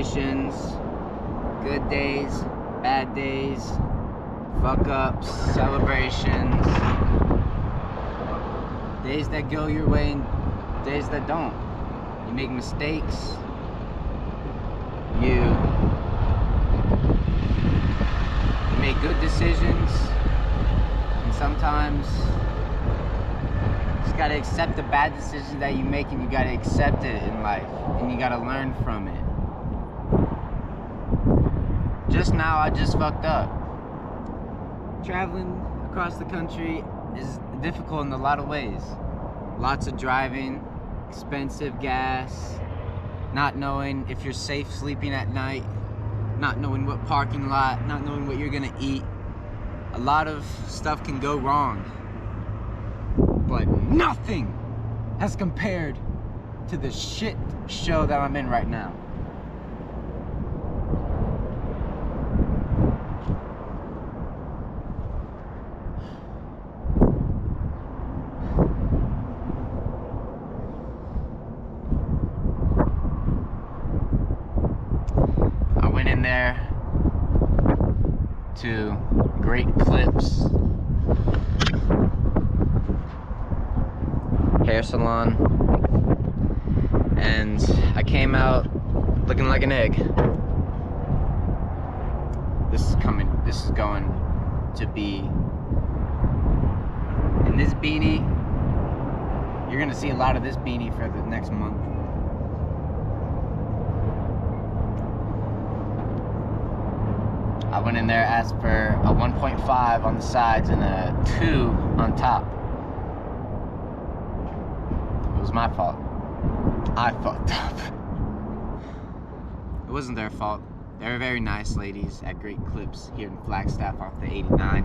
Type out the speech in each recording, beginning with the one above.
tribulations, good days, bad days, fuck ups, celebrations, days that go your way and days that don't. You make mistakes, you make good decisions, and sometimes you just gotta accept the bad decisions that you make, and you gotta accept it in life, and you gotta learn from it. Just now, I just fucked up. Traveling across the country is difficult in a lot of ways. Lots of driving, expensive gas, not knowing if you're safe sleeping at night, not knowing what parking lot, not knowing what you're gonna eat. A lot of stuff can go wrong, but nothing has compared to the shit show that I'm in right now. In there to Great Clips hair salon, and I came out looking like an egg. This is going to be, in this beanie, you're gonna see a lot of this beanie for the next month. I went in there, asked for a 1.5 on the sides and a 2 on top. It was my fault. I fucked up. It wasn't their fault. They were very nice ladies at Great Clips here in Flagstaff off the 89.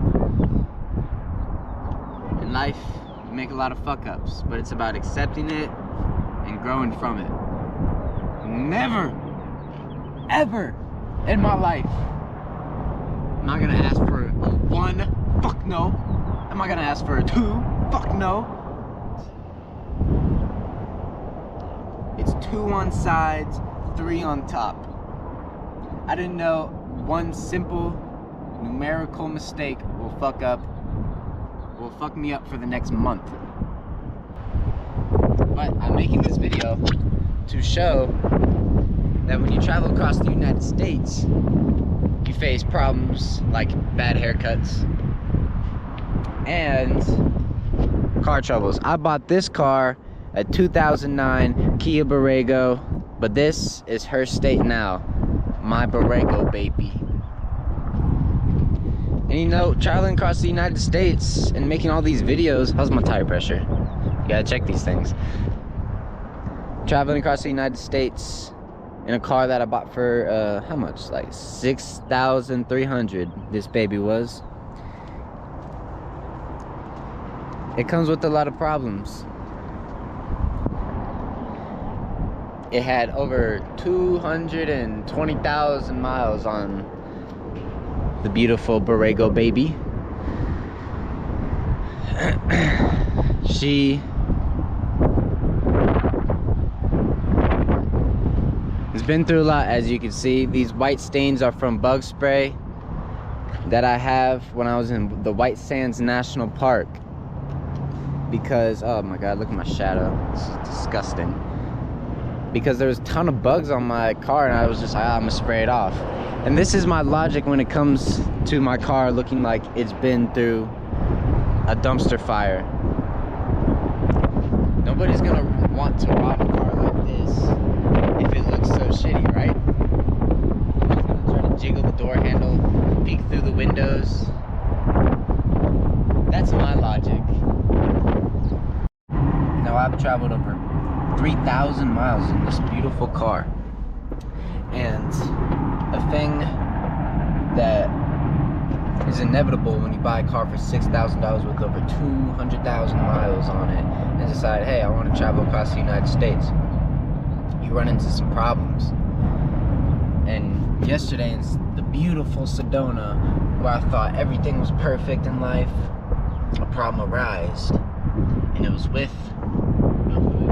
In life, you make a lot of fuck ups, but it's about accepting it and growing from it. Never, ever in my life I'm not gonna ask for a 1, fuck no. Am I gonna ask for a 2? Fuck no. It's 2 on sides, 3 on top. I didn't know one simple numerical mistake will fuck me up for the next month. But I'm making this video to show that when you travel across the United States, you face problems like bad haircuts and car troubles. I bought this car, a 2009 Kia Borrego, but this is her state now, my Borrego baby. And you know, traveling across the United States and making all these videos, how's my tire pressure? You gotta check these things. Traveling across the United States in a car that I bought for, how much? Like $6,300 this baby was. It comes with a lot of problems. It had over 220,000 miles on the beautiful Borrego baby. She has been through a lot, as you can see. These white stains are from bug spray that I have when I was in the White Sands National Park. Because, oh my God, look at my shadow. This is disgusting. Because there was a ton of bugs on my car, and I was just like, I'm gonna spray it off. And this is my logic when it comes to my car looking like it's been through a dumpster fire. Nobody's gonna want to rob a car like this if it looks so shitty, right? Nobody's gonna try to jiggle the door handle, peek through the windows. That's my logic. Now, I've traveled over 3,000 miles in this beautiful car, and a thing that is inevitable when you buy a car for $6,000 with over 200,000 miles on it and decide, hey, I want to travel across the United States, you run into some problems. And yesterday in the beautiful Sedona, where I thought everything was perfect in life, a problem arose, and it was with the hood.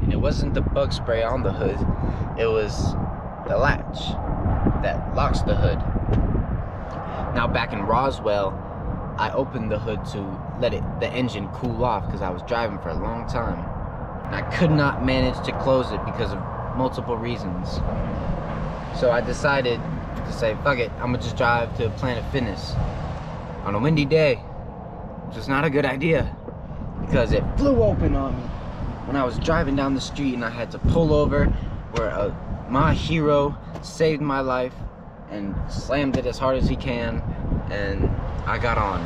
And it wasn't the bug spray on the hood, it was the latch that locks the hood. Now back in Roswell, I opened the hood to let the engine cool off because I was driving for a long time. And I could not manage to close it because of multiple reasons. So I decided to say, fuck it, I'm gonna just drive to Planet Fitness on a windy day, which is not a good idea because it flew open on me when I was driving down the street, and I had to pull over where my hero saved my life and slammed it as hard as he can, and I got on.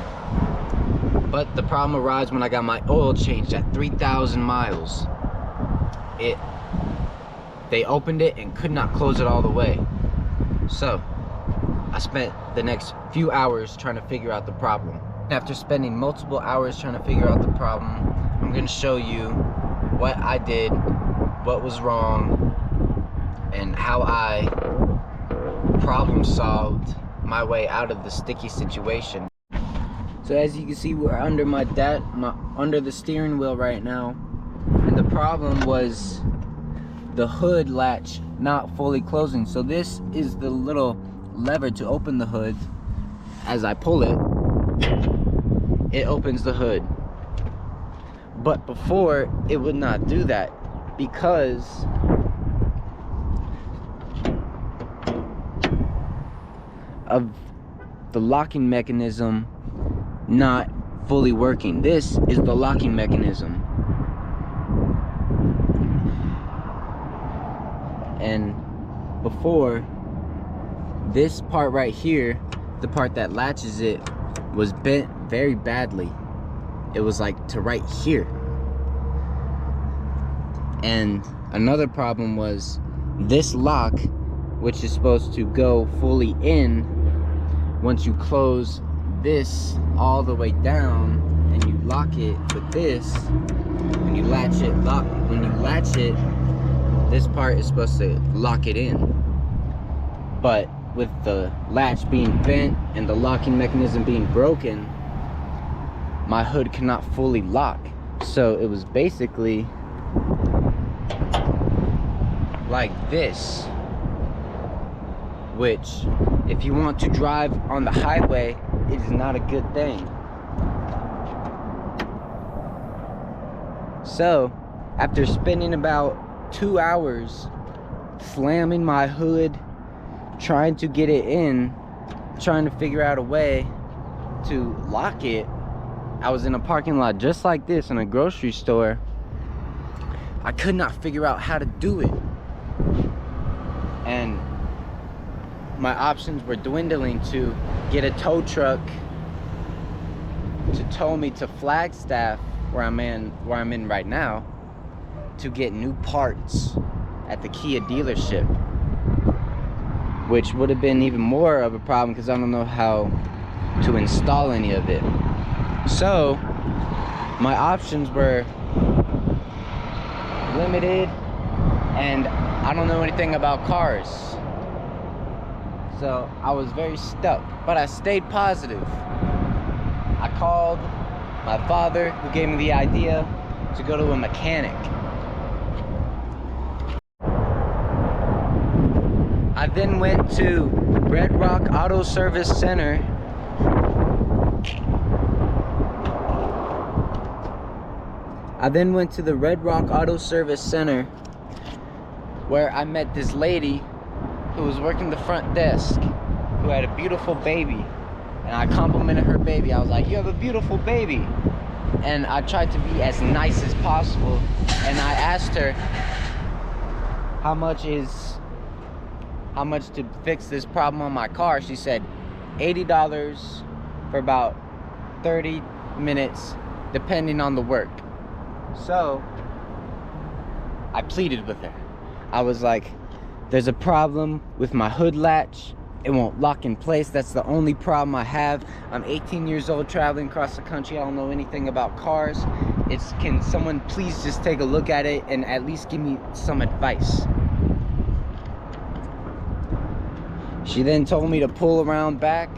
But the problem arises when I got my oil changed at 3,000 miles. They opened it and could not close it all the way. So I spent the next few hours trying to figure out the problem. After spending multiple hours trying to figure out the problem, I'm gonna show you what I did, what was wrong, and how I problem solved my way out of the sticky situation. So as you can see, we're under under the steering wheel right now, and the problem was the hood latch not fully closing. So this is the little lever to open the hood. As I pull it, it opens the hood. But before, it would not do that because of the locking mechanism not fully working. This is the locking mechanism. And before, this part right here, the part that latches it, was bent very badly. It was like to right here. And another problem was this lock, which is supposed to go fully in once you close this all the way down and you lock it with this. When you latch it, this part is supposed to lock it in. But with the latch being bent and the locking mechanism being broken, my hood cannot fully lock. So it was basically like this, which, if you want to drive on the highway, it is not a good thing. So after spending about 2 hours slamming my hood, trying to get it in, trying to figure out a way to lock it, I was in a parking lot just like this in a grocery store. I could not figure out how to do it, and my options were dwindling to get a tow truck to tow me to Flagstaff, where I'm in right now, to get new parts at the Kia dealership, which would have been even more of a problem because I don't know how to install any of it. So my options were limited, and I don't know anything about cars, so I was very stuck. But I stayed positive. I called my father, who gave me the idea to go to a mechanic. I then went to Red Rock Auto Service Center. The Red Rock Auto Service Center, where I met this lady who was working the front desk, who had a beautiful baby. And I complimented her baby. I was like, "You have a beautiful baby." And I tried to be as nice as possible. And I asked her how much to fix this problem on my car. She said $80 for about 30 minutes, depending on the work. So I pleaded with her. I was like, "There's a problem with my hood latch. It won't lock in place. That's the only problem I have. I'm 18 years old, traveling across the country. I don't know anything about cars. Can someone please just take a look at it and at least give me some advice?" She then told me to pull around back,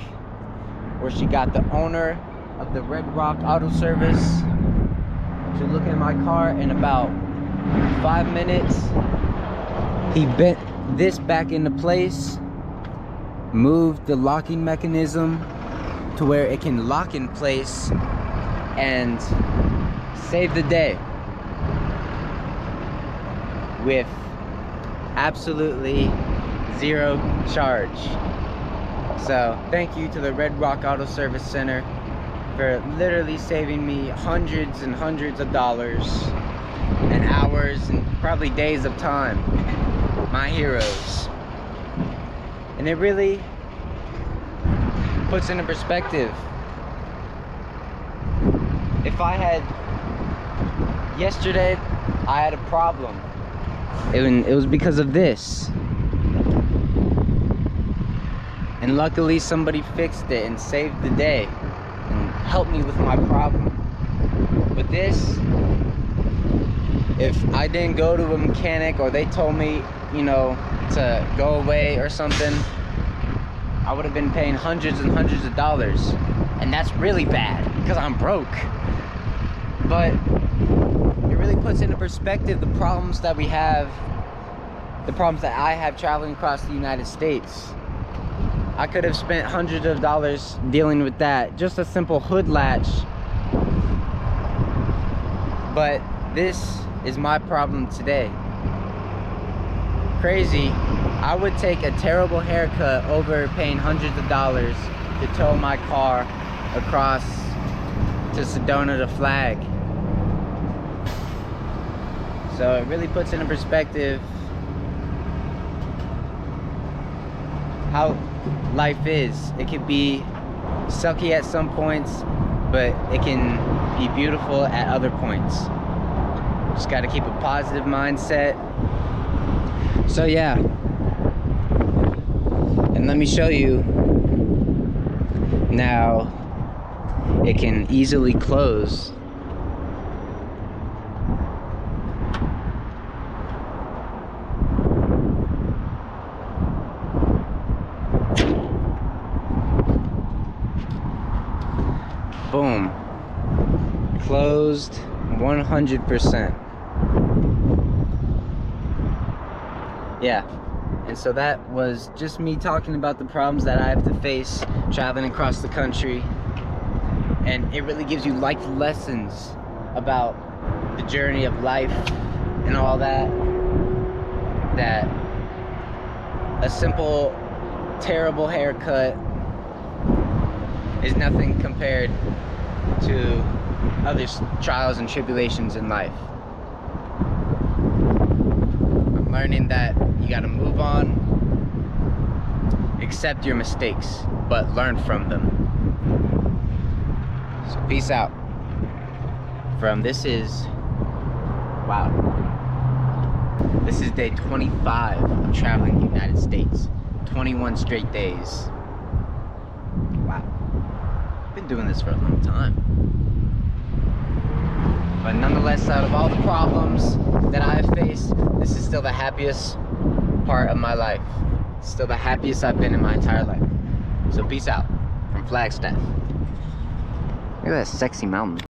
where she got the owner of the Red Rock Auto Service to look at my car. In about 5 minutes, he bent this back into place, move the locking mechanism to where it can lock in place and save the day with absolutely zero charge. So thank you to the Red Rock Auto Service Center for literally saving me hundreds and hundreds of dollars and hours and probably days of time. My heroes. And it really puts into perspective. If I had, yesterday I had a problem. It was because of this. And luckily somebody fixed it and saved the day and helped me with my problem. But this, if I didn't go to a mechanic or they told me, you know, to go away or something, I would have been paying hundreds and hundreds of dollars. And that's really bad because I'm broke. But it really puts into perspective the problems that we have, the problems that I have traveling across the United States. I could have spent hundreds of dollars dealing with that, just a simple hood latch. But this is my problem today. Crazy. I would take a terrible haircut over paying hundreds of dollars to tow my car across to Sedona to Flag. So it really puts into perspective how life is. It can be sucky at some points, but it can be beautiful at other points. Just got to keep a positive mindset. So yeah, and let me show you now. It can easily close. Boom. Closed 100%. Yeah. And so that was just me talking about the problems that I have to face traveling across the country. And it really gives you life lessons about the journey of life and all that. That a simple, terrible haircut is nothing compared to other trials and tribulations in life. I'm learning that you gotta move on, accept your mistakes, but learn from them. So peace out. This is day 25 of traveling the United States. 21 straight days. Wow. I've been doing this for a long time. But nonetheless, out of all the problems that I have faced, this is still the happiest part of my life. It's still the happiest I've been in my entire life. So peace out from Flagstaff. Look at that sexy mountain.